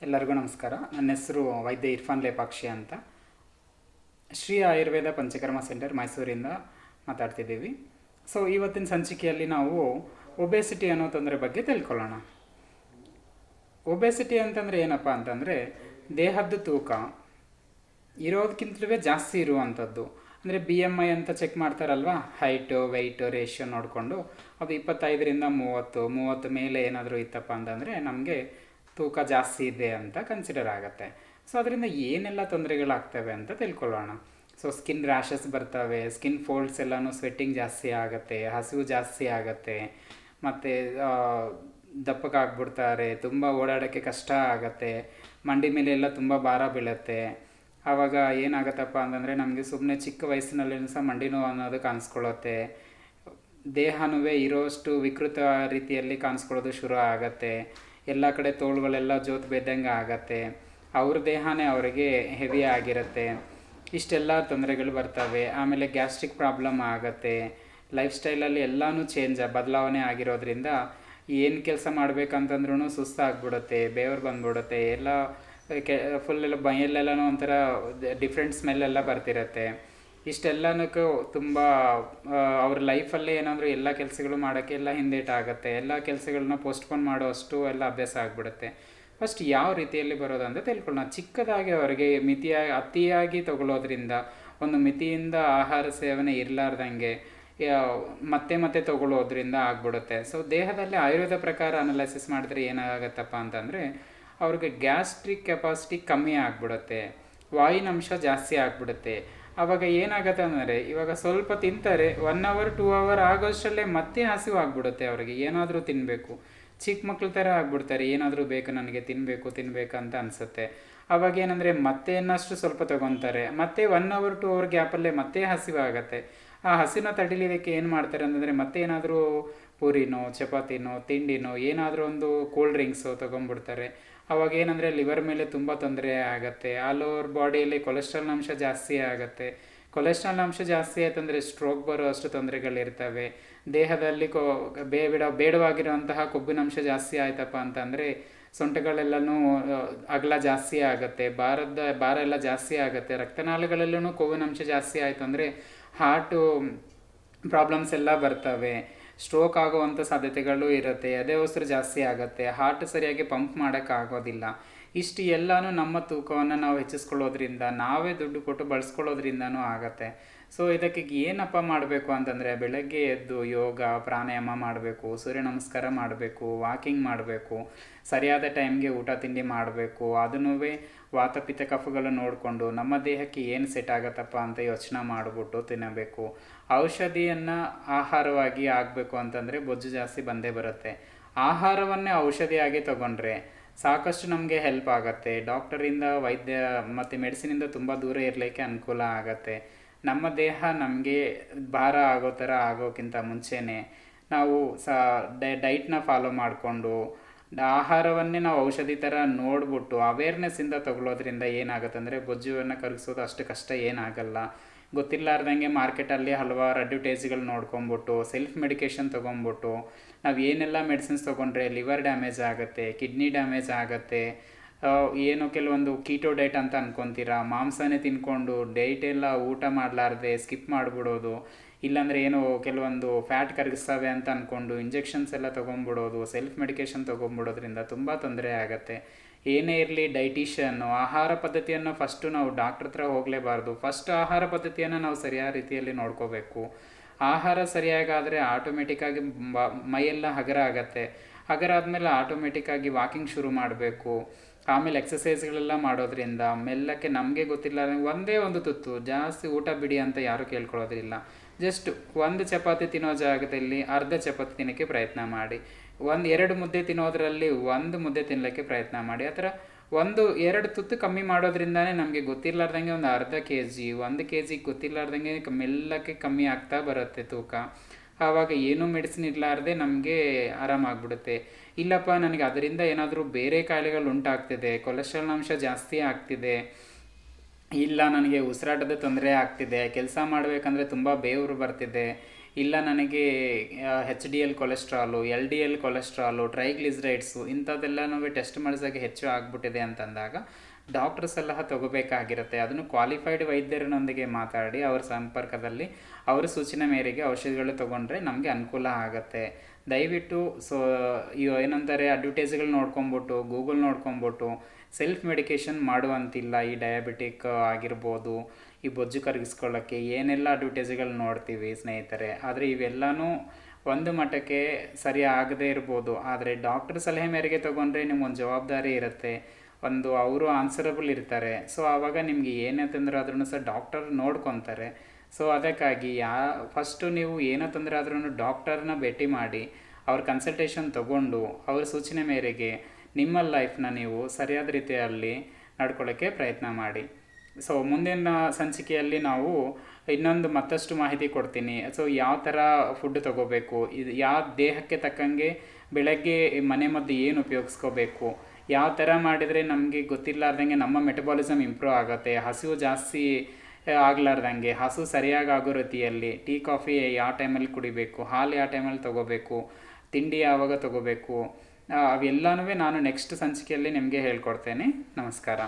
ಎಲ್ಲರಿಗೂ ನಮಸ್ಕಾರ. ನನ್ನ ಹೆಸರು ವೈದ್ಯ ಇರ್ಫಾನ್ ಲೇಪಾಕ್ಷಿ ಅಂತ. ಶ್ರೀ ಆಯುರ್ವೇದ ಪಂಚಕರ್ಮ ಸೆಂಟರ್ ಮೈಸೂರಿಂದ ಮಾತಾಡ್ತಿದ್ದೀವಿ. ಸೊ ಇವತ್ತಿನ ಸಂಚಿಕೆಯಲ್ಲಿ ನಾವು ಒಬೆಸಿಟಿ ಅನ್ನೋ ತೊಂದರೆ ಬಗ್ಗೆ ತಿಳ್ಕೊಳ್ಳೋಣ. ಒಬೆಸಿಟಿ ಅಂತಂದರೆ ಏನಪ್ಪ ಅಂತಂದರೆ ದೇಹದ ತೂಕ ಇರೋದಕ್ಕಿಂತಲೂ ಜಾಸ್ತಿ ಇರುವಂಥದ್ದು. ಅಂದರೆ BMI ಅಂತ ಚೆಕ್ ಮಾಡ್ತಾರಲ್ವ, ಹೈಟು ವೆಯ್ಟು ರೇಷಿಯೋ ನೋಡಿಕೊಂಡು ಅದು 25ರಿಂದ 30 ಮೇಲೆ ಏನಾದರೂ ಇತ್ತಪ್ಪ ಅಂತಂದರೆ ನಮಗೆ ತೂಕ ಜಾಸ್ತಿ ಇದೆ ಅಂತ ಕನ್ಸಿಡರ್ ಆಗುತ್ತೆ. ಸೊ ಅದರಿಂದ ಏನೆಲ್ಲ ತೊಂದರೆಗಳಾಗ್ತವೆ ಅಂತ ತಿಳ್ಕೊಳ್ಳೋಣ. ಸೊ ಸ್ಕಿನ್ ರ್ಯಾಷಸ್ ಬರ್ತವೆ, ಸ್ಕಿನ್ ಫೋಲ್ಡ್ಸ್ ಎಲ್ಲನೂ ಸ್ವೆಟ್ಟಿಂಗ್ ಜಾಸ್ತಿ ಆಗುತ್ತೆ, ಹಸಿವು ಜಾಸ್ತಿ ಆಗುತ್ತೆ, ಮತ್ತು ದಪ್ಪಕ್ಕಾಗ್ಬಿಡ್ತಾರೆ, ತುಂಬ ಓಡಾಡೋಕ್ಕೆ ಕಷ್ಟ ಆಗುತ್ತೆ, ಮಂಡಿ ಮೇಲೆ ಎಲ್ಲ ತುಂಬ ಭಾರ ಬೀಳುತ್ತೆ. ಆವಾಗ ಏನಾಗುತ್ತಪ್ಪ ಅಂತಂದರೆ ನಮಗೆ ಸುಮ್ಮನೆ ಚಿಕ್ಕ ವಯಸ್ಸಿನಲ್ಲಿ ಸಹ ಮಂಡಿ ನೋವು ಅನ್ನೋದು ಕಾಣಿಸ್ಕೊಳ್ಳುತ್ತೆ. ದೇಹನೂ ಇರೋಷ್ಟು ವಿಕೃತ ರೀತಿಯಲ್ಲಿ ಕಾಣಿಸ್ಕೊಳ್ಳೋದು ಶುರು ಆಗುತ್ತೆ. ಎಲ್ಲ ಕಡೆ ತೋಳುಗಳೆಲ್ಲ ಜೋತು ಬೆದ್ದಂಗೆ ಆಗತ್ತೆ, ಅವ್ರ ದೇಹನೇ ಅವರಿಗೆ ಹೆವಿ ಆಗಿರುತ್ತೆ. ಇಷ್ಟೆಲ್ಲ ತೊಂದರೆಗಳು ಬರ್ತವೆ. ಆಮೇಲೆ ಗ್ಯಾಸ್ಟ್ರಿಕ್ ಪ್ರಾಬ್ಲಮ್ ಆಗುತ್ತೆ. ಲೈಫ್ ಸ್ಟೈಲಲ್ಲಿ ಎಲ್ಲನೂ ಬದಲಾವಣೆ ಆಗಿರೋದ್ರಿಂದ ಏನು ಕೆಲಸ ಮಾಡಬೇಕಂತಂದ್ರೂ ಸುಸ್ತಾಗ್ಬಿಡುತ್ತೆ, ಬೇವರು ಬಂದ್ಬಿಡುತ್ತೆ, ಎಲ್ಲ ಫುಲ್ ಎಲ್ಲ ಮೈಯಲ್ಲೆಲ್ಲನೂ ಒಂಥರ ಡಿಫ್ರೆಂಟ್ ಸ್ಮೆಲ್ಲೆಲ್ಲ ಬರ್ತಿರತ್ತೆ. ಇಷ್ಟೆಲ್ಲನಕ್ಕೂ ತುಂಬ ಅವ್ರ ಲೈಫಲ್ಲೇ ಏನಾದರೂ ಎಲ್ಲ ಕೆಲಸಗಳು ಮಾಡೋಕ್ಕೆ ಎಲ್ಲ ಹಿಂದೇಟಾಗುತ್ತೆ. ಎಲ್ಲ ಕೆಲಸಗಳನ್ನ ಪೋಸ್ಟ್ಪೋನ್ ಮಾಡೋ ಅಷ್ಟು ಎಲ್ಲ ಅಭ್ಯಾಸ ಆಗಿಬಿಡುತ್ತೆ. ಫಸ್ಟ್ ಯಾವ ರೀತಿಯಲ್ಲಿ ಬರೋದು ಅಂತ ತಿಳ್ಕೊಳ್ಳೋಣ. ಚಿಕ್ಕದಾಗಿ ಅವರಿಗೆ ಅತಿಯಾಗಿ ತಗೊಳ್ಳೋದ್ರಿಂದ, ಒಂದು ಮಿತಿಯಿಂದ ಆಹಾರ ಸೇವನೆ ಇರಲಾರ್ದಂಗೆ ಮತ್ತೆ ತಗೊಳ್ಳೋದ್ರಿಂದ ಆಗ್ಬಿಡುತ್ತೆ. ಸೊ ದೇಹದಲ್ಲಿ ಆಯುರ್ವೇದ ಪ್ರಕಾರ ಅನಲೈಸಿಸ್ ಮಾಡಿದ್ರೆ ಏನಾಗತ್ತಪ್ಪ ಅಂತಂದರೆ ಅವ್ರಿಗೆ ಗ್ಯಾಸ್ಟ್ರಿಕ್ ಕೆಪಾಸಿಟಿ ಕಮ್ಮಿ ಆಗಿಬಿಡುತ್ತೆ, ವಾಯುವಿನಂಶ ಜಾಸ್ತಿ ಆಗಿಬಿಡುತ್ತೆ. ಆವಾಗ ಏನಾಗುತ್ತೆ ಅಂದರೆ ಇವಾಗ ಸ್ವಲ್ಪ ತಿಂತಾರೆ, 1 ಅವರ್ 2 ಅವರ್ ಆಗೋಷ್ಟರಲ್ಲೇ ಮತ್ತೆ ಹಸಿವು ಆಗ್ಬಿಡುತ್ತೆ. ಅವ್ರಿಗೆ ಏನಾದರೂ ತಿನ್ನಬೇಕು, ಚಿಕ್ಕ ಮಕ್ಳ ಥರ ಆಗ್ಬಿಡ್ತಾರೆ, ಏನಾದರೂ ಬೇಕು ನನಗೆ ತಿನ್ನಬೇಕು ಅಂತ ಅನಿಸುತ್ತೆ. ಆವಾಗ ಏನಂದರೆ ಮತ್ತೆ ಇನ್ನಷ್ಟು ಸ್ವಲ್ಪ ತೊಗೊತಾರೆ, ಮತ್ತೆ 1 ಅವರ್ 2 ಅವರ್ ಗ್ಯಾಪಲ್ಲೇ ಮತ್ತೆ ಹಸಿವು ಆಗುತ್ತೆ. ಆ ಹಸಿನ ತಡಿಲಿದಕ್ಕೆ ಏನು ಮಾಡ್ತಾರೆ ಅಂತಂದರೆ ಮತ್ತೆ ಏನಾದರೂ ಪೂರಿನೋ ಚಪಾತಿನೋ ತಿಂಡಿನೋ ಏನಾದರೂ ಒಂದು ಕೂಲ್ ಡ್ರಿಂಕ್ಸು ತೊಗೊಂಡ್ಬಿಡ್ತಾರೆ. ಅವಾಗ ಏನಂದರೆ ಲಿವರ್ ಮೇಲೆ ತುಂಬ ತೊಂದರೆ ಆಗುತ್ತೆ. ಆಲ್ ಓವರ್ ಬಾಡಿಯಲ್ಲಿ ಕೊಲೆಸ್ಟ್ರಾಲ್ ಅಂಶ ಜಾಸ್ತಿ ಆಗುತ್ತೆ. ಕೊಲೆಸ್ಟ್ರಾಲ್ ಅಂಶ ಜಾಸ್ತಿ ಆಯ್ತಂದರೆ ಸ್ಟ್ರೋಕ್ ಬರೋ ಅಷ್ಟು ತೊಂದರೆಗಳಿರ್ತವೆ. ದೇಹದಲ್ಲಿ ಬೇಡವಾಗಿರುವಂತಹ ಕೊಬ್ಬಿನಂಶ ಜಾಸ್ತಿ ಆಯ್ತಪ್ಪ ಅಂತಂದರೆ ಸೊಂಟಗಳೆಲ್ಲನೂ ಅಗಲ ಜಾಸ್ತಿ ಆಗುತ್ತೆ, ಭಾರ ಎಲ್ಲ ಜಾಸ್ತಿ ಆಗುತ್ತೆ. ರಕ್ತನಾಳಗಳಲ್ಲೂ ಕೊಬ್ಬಿನಂಶ ಜಾಸ್ತಿ ಆಯಿತು ಅಂದರೆ ಹಾರ್ಟು ಪ್ರಾಬ್ಲಮ್ಸ್ ಎಲ್ಲ ಬರ್ತವೆ, ಸ್ಟ್ರೋಕ್ ಆಗುವಂಥ ಸಾಧ್ಯತೆಗಳು ಇರುತ್ತೆ, ಎದೆ ಉಸಿರು ಜಾಸ್ತಿ ಆಗುತ್ತೆ, ಹಾರ್ಟ್ ಸರಿಯಾಗಿ ಪಂಪ್ ಮಾಡೋಕ್ಕಾಗೋದಿಲ್ಲ. ಇಷ್ಟು ಎಲ್ಲನೂ ನಮ್ಮ ತೂಕವನ್ನು ನಾವು ಹೆಚ್ಚಿಸ್ಕೊಳ್ಳೋದ್ರಿಂದ, ನಾವೇ ದುಡ್ಡು ಕೊಟ್ಟು ಬಳಸ್ಕೊಳ್ಳೋದ್ರಿಂದನೂ ಆಗತ್ತೆ. ಸೊ ಇದಕ್ಕೆ ಏನಪ್ಪ ಮಾಡಬೇಕು ಅಂತಂದರೆ ಬೆಳಗ್ಗೆ ಎದ್ದು ಯೋಗ ಪ್ರಾಣಾಯಾಮ ಮಾಡಬೇಕು, ಸೂರ್ಯ ನಮಸ್ಕಾರ ಮಾಡಬೇಕು, ವಾಕಿಂಗ್ ಮಾಡಬೇಕು, ಸರಿಯಾದ ಟೈಮ್ಗೆ ಊಟ ತಿಂಡಿ ಮಾಡಬೇಕು. ಅದನ್ನೂ ವಾತ ಪಿತ್ತ ಕಫಗಳು ನೋಡಿಕೊಂಡು ನಮ್ಮ ದೇಹಕ್ಕೆ ಏನು ಸೆಟ್ ಆಗತ್ತಪ್ಪ ಅಂತ ಯೋಚನೆ ಮಾಡಿಬಿಟ್ಟು ತಿನ್ನಬೇಕು. ಔಷಧಿಯನ್ನು ಆಹಾರವಾಗಿ ಆಗಬೇಕು ಅಂತಂದರೆ ಬೊಜ್ಜು ಜಾಸ್ತಿ ಬಂದೇ ಬರುತ್ತೆ. ಆಹಾರವನ್ನೇ ಔಷಧಿಯಾಗಿ ತಗೊಂಡ್ರೆ ಸಾಕಷ್ಟು ನಮಗೆ ಹೆಲ್ಪ್ ಆಗುತ್ತೆ. ಡಾಕ್ಟರಿಂದ ವೈದ್ಯ ಮತ್ತು ಮೆಡಿಸಿನಿಂದ ತುಂಬ ದೂರ ಇರಲಿಕ್ಕೆ ಅನುಕೂಲ ಆಗುತ್ತೆ. ನಮ್ಮ ದೇಹ ನಮಗೆ ಭಾರ ಆಗೋ ಥರ ಆಗೋಕ್ಕಿಂತ ಮುಂಚೆನೇ ನಾವು ಡೈಟ್ನ ಫಾಲೋ ಮಾಡಿಕೊಂಡು ಆಹಾರವನ್ನೇ ನಾವು ಔಷಧಿ ಥರ ನೋಡ್ಬಿಟ್ಟು ಅವೇರ್ನೆಸ್ಸಿಂದ ತಗೊಳ್ಳೋದ್ರಿಂದ ಏನಾಗುತ್ತೆ ಅಂದರೆ ಬೊಜ್ಜುವನ್ನು ಕರಗಿಸೋದು ಅಷ್ಟು ಕಷ್ಟ ಏನಾಗಲ್ಲ. ಗೊತ್ತಿಲ್ಲಾರ್ದಂಗೆ ಮಾರ್ಕೆಟಲ್ಲಿ ಹಲವಾರು ಅಡ್ವರ್ಟೈಸ್ಗಳು ನೋಡ್ಕೊಂಬಿಟ್ಟು ಸೆಲ್ಫ್ ಮೆಡಿಕೇಷನ್ ತೊಗೊಂಬಿಟ್ಟು ನಾವು ಏನೆಲ್ಲ ಮೆಡಿಸಿನ್ಸ್ ತೊಗೊಂಡ್ರೆ ಲಿವರ್ ಡ್ಯಾಮೇಜ್ ಆಗುತ್ತೆ, ಕಿಡ್ನಿ ಡ್ಯಾಮೇಜ್ ಆಗುತ್ತೆ, ಏನೋ ಕೆಲವೊಂದು ಕೀಟೋ ಡೈಟ್ ಅಂತ ಅನ್ಕೊತೀರಾ, ಮಾಂಸನೇ ತಿನ್ಕೊಂಡು ಡೈಟ್ ಎಲ್ಲ ಊಟ ಮಾಡಲಾರ್ದೆ ಸ್ಕಿಪ್ ಮಾಡಿಬಿಡೋದು, ಇಲ್ಲಾಂದರೆ ಏನೋ ಕೆಲವೊಂದು ಫ್ಯಾಟ್ ಕರಗಿಸ್ತವೆ ಅಂತ ಅಂದ್ಕೊಂಡು ಇಂಜೆಕ್ಷನ್ಸ್ ಎಲ್ಲ ತೊಗೊಂಬಿಡೋದು, ಸೆಲ್ಫ್ ಮೆಡಿಕೇಷನ್ ತೊಗೊಂಬಿಡೋದ್ರಿಂದ ತುಂಬ ತೊಂದರೆ ಆಗುತ್ತೆ. ಏನೇ ಇರಲಿ ಡೈಟಿಷಿಯನ್ನು ಆಹಾರ ಪದ್ಧತಿಯನ್ನು ಫಸ್ಟು ನಾವು ಡಾಕ್ಟ್ರ್ ಹತ್ರ ಹೋಗಲೇಬಾರ್ದು. ಫಸ್ಟ್ ಆಹಾರ ಪದ್ಧತಿಯನ್ನು ನಾವು ಸರಿಯಾದ ರೀತಿಯಲ್ಲಿ ನೋಡ್ಕೋಬೇಕು. ಆಹಾರ ಸರಿಯಾಗಾದರೆ ಆಟೋಮೆಟಿಕ್ಕಾಗಿ ಮೈಯೆಲ್ಲ ಹಗರ ಆಗುತ್ತೆ. ಹಗರ ಆದಮೇಲೆ ಆಟೋಮೆಟಿಕ್ಕಾಗಿ ವಾಕಿಂಗ್ ಶುರು ಮಾಡಬೇಕು. ಆಮೇಲೆ ಎಕ್ಸಸೈಸ್ಗಳೆಲ್ಲ ಮಾಡೋದ್ರಿಂದ ಮೆಲ್ಲಕ್ಕೆ ನಮಗೆ ಗೊತ್ತಿಲ್ಲ ಒಂದೇ ಒಂದು ತುತ್ತು ಜಾಸ್ತಿ ಊಟ ಬಿಡಿ ಅಂತ ಯಾರೂ ಕೇಳ್ಕೊಳ್ಳೋದಿಲ್ಲ. ಜಸ್ಟ್ 1 ಚಪಾತಿ ತಿನ್ನೋ ಜಾಗದಲ್ಲಿ ಅರ್ಧ ಚಪಾತಿ ತಿನ್ನೋಕ್ಕೆ ಪ್ರಯತ್ನ ಮಾಡಿ, 1-2 ಮುದ್ದೆ ತಿನ್ನೋದ್ರಲ್ಲಿ 1 ಮುದ್ದೆ ತಿನ್ನಲಿಕ್ಕೆ ಪ್ರಯತ್ನ ಮಾಡಿ. ಆ ಥರ 1-2 ತುತ್ತು ಕಮ್ಮಿ ಮಾಡೋದ್ರಿಂದನೇ ನಮಗೆ ಗೊತ್ತಿರ್ಲಾರ್ದಂಗೆ ಒಂದು ಅರ್ಧ kg 1 kg ಗೊತ್ತಿರ್ಲಾರ್ದಂಗೆ ಮೆಲ್ಲಕ್ಕೆ ಕಮ್ಮಿ ಆಗ್ತಾ ಬರುತ್ತೆ ತೂಕ. ಆವಾಗ ಏನೂ ಮೆಡಿಸಿನ್ ಇರಲಾರ್ದೆ ನಮಗೆ ಆರಾಮಾಗ್ಬಿಡುತ್ತೆ. ಇಲ್ಲಪ್ಪ ನನಗೆ ಅದರಿಂದ ಏನಾದರೂ ಬೇರೆ ಕಾಯಿಲೆಗಳು ಉಂಟಾಗ್ತಿದೆ, ಕೊಲೆಸ್ಟ್ರಾಲ್ ಅಂಶ ಜಾಸ್ತಿ ಆಗ್ತಿದೆ, ಇಲ್ಲ ನನಗೆ ಉಸಿರಾಟದ ತೊಂದರೆ ಆಗ್ತಿದೆ, ಕೆಲಸ ಮಾಡಬೇಕಂದ್ರೆ ತುಂಬ ಬೇವರು ಬರ್ತಿದೆ, ಇಲ್ಲ ನನಗೆ HDL cholesterol, LDL cholesterol, triglycerides ಇಂಥದ್ದೆಲ್ಲನೂ ಟೆಸ್ಟ್ ಮಾಡಿದಾಗ ಹೆಚ್ಚು ಆಗಿಬಿಟ್ಟಿದೆ ಅಂತಂದಾಗ ಡಾಕ್ಟ್ರ್ ಸಲಹೆ ತಗೋಬೇಕಾಗಿರುತ್ತೆ. ಅದನ್ನು ಕ್ವಾಲಿಫೈಡ್ ವೈದ್ಯರನೊಂದಿಗೆ ಮಾತಾಡಿ ಅವ್ರ ಸಂಪರ್ಕದಲ್ಲಿ ಅವರ ಸೂಚನೆ ಮೇರೆಗೆ ಔಷಧಿಗಳು ತೊಗೊಂಡ್ರೆ ನಮಗೆ ಅನುಕೂಲ ಆಗುತ್ತೆ. ದಯವಿಟ್ಟು ಏನಂತಾರೆ ಅಡ್ವರ್ಟೈಸ್ಗಳು ನೋಡ್ಕೊಂಬಿಟ್ಟು ಗೂಗಲ್ ನೋಡ್ಕೊಂಬಿಟ್ಟು ಸೆಲ್ಫ್ ಮೆಡಿಕೇಷನ್ ಮಾಡುವಂತಿಲ್ಲ. ಈ ಡಯಾಬಿಟಿಕ್ ಆಗಿರ್ಬೋದು, ಈ ಬೊಜ್ಜು ಕರಗಿಸ್ಕೊಳ್ಳೋಕ್ಕೆ ಏನೆಲ್ಲ ಅಡ್ವರ್ಟೈಸ್ಗಳು ನೋಡ್ತೀವಿ ಸ್ನೇಹಿತರೆ, ಆದರೆ ಇವೆಲ್ಲನೂ ಒಂದು ಮಟ್ಟಕ್ಕೆ ಸರಿ ಆಗದೇ ಇರ್ಬೋದು. ಆದರೆ ಡಾಕ್ಟ್ರ್ ಸಲಹೆ ಮೇರೆಗೆ ತೊಗೊಂಡ್ರೆ ನಿಮ್ಗೊಂದು ಜವಾಬ್ದಾರಿ ಇರುತ್ತೆ, ಒಂದು ಅವರು ಆನ್ಸರಬಲ್ ಇರ್ತಾರೆ. ಸೊ ಆವಾಗ ನಿಮಗೆ ಏನೇ ತೊಂದರೆ ಆದ್ರೂ ಸಹ ಡಾಕ್ಟರ್ ನೋಡ್ಕೊತಾರೆ. ಸೊ ಅದಕ್ಕಾಗಿ ಫಸ್ಟು ನೀವು ಏನೋ ತೊಂದರೆ ಆದ್ರೂ ಡಾಕ್ಟರ್ನ ಭೇಟಿ ಮಾಡಿ ಅವ್ರ ಕನ್ಸಲ್ಟೇಷನ್ ತೊಗೊಂಡು ಅವ್ರ ಸೂಚನೆ ಮೇರೆಗೆ ನಿಮ್ಮ ಲೈಫ್ನ ನೀವು ಸರಿಯಾದ ರೀತಿಯಲ್ಲಿ ನಡ್ಕೊಳ್ಳೋಕ್ಕೆ ಪ್ರಯತ್ನ ಮಾಡಿ. ಸೊ ಮುಂದಿನ ಸಂಚಿಕೆಯಲ್ಲಿ ನಾವು ಇನ್ನೊಂದು ಮತ್ತಷ್ಟು ಮಾಹಿತಿ ಕೊಡ್ತೀನಿ. ಸೊ ಯಾವ ಥರ ಫುಡ್ ತೊಗೋಬೇಕು, ಇದು ಯಾವ ದೇಹಕ್ಕೆ ತಕ್ಕಂಗೆ ಬೆಳಗ್ಗೆ ಮನೆಮದ್ದು ಏನು ಉಪಯೋಗಿಸ್ಕೋಬೇಕು, ಯಾವ ಥರ ಮಾಡಿದರೆ ನಮಗೆ ಗೊತ್ತಿಲ್ಲಾರ್ದಂಗೆ ನಮ್ಮ ಮೆಟಬಾಲಿಸಮ್ ಇಂಪ್ರೂವ್ ಆಗುತ್ತೆ, ಹಸಿವು ಜಾಸ್ತಿ ಆಗ್ಲಾರ್ದಂಗೆ, ಹಸು ಸರಿಯಾಗಿ ಆಗೋ ರೀತಿಯಲ್ಲಿ ಟೀ ಕಾಫಿ ಯಾವ ಟೈಮಲ್ಲಿ ಕುಡಿಬೇಕು, ಹಾಲು ಯಾವ ಟೈಮಲ್ಲಿ ತೊಗೋಬೇಕು, ತಿಂಡಿ ಯಾವಾಗ ತೊಗೋಬೇಕು, ಅವೆಲ್ಲನೂ ನಾನು ನೆಕ್ಸ್ಟ್ ಸಂಚಿಕೆಯಲ್ಲಿ ನಿಮಗೆ ಹೇಳ್ಕೊಡ್ತೇನೆ. ನಮಸ್ಕಾರ.